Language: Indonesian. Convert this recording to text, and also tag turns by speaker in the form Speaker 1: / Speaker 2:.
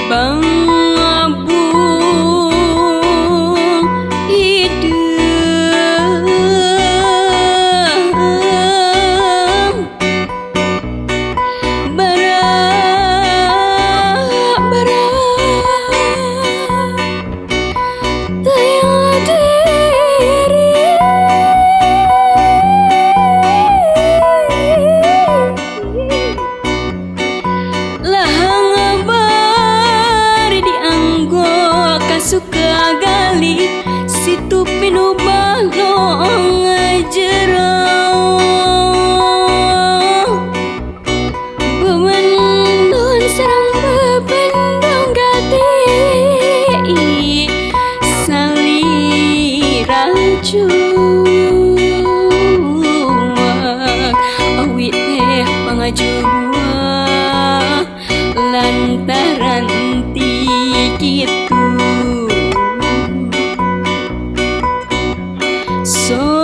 Speaker 1: Bang suka gali situ pinubah no ngajerang bemendon sarang bebendong gati saliracu awit teh pangajua lantaran ti kitu. So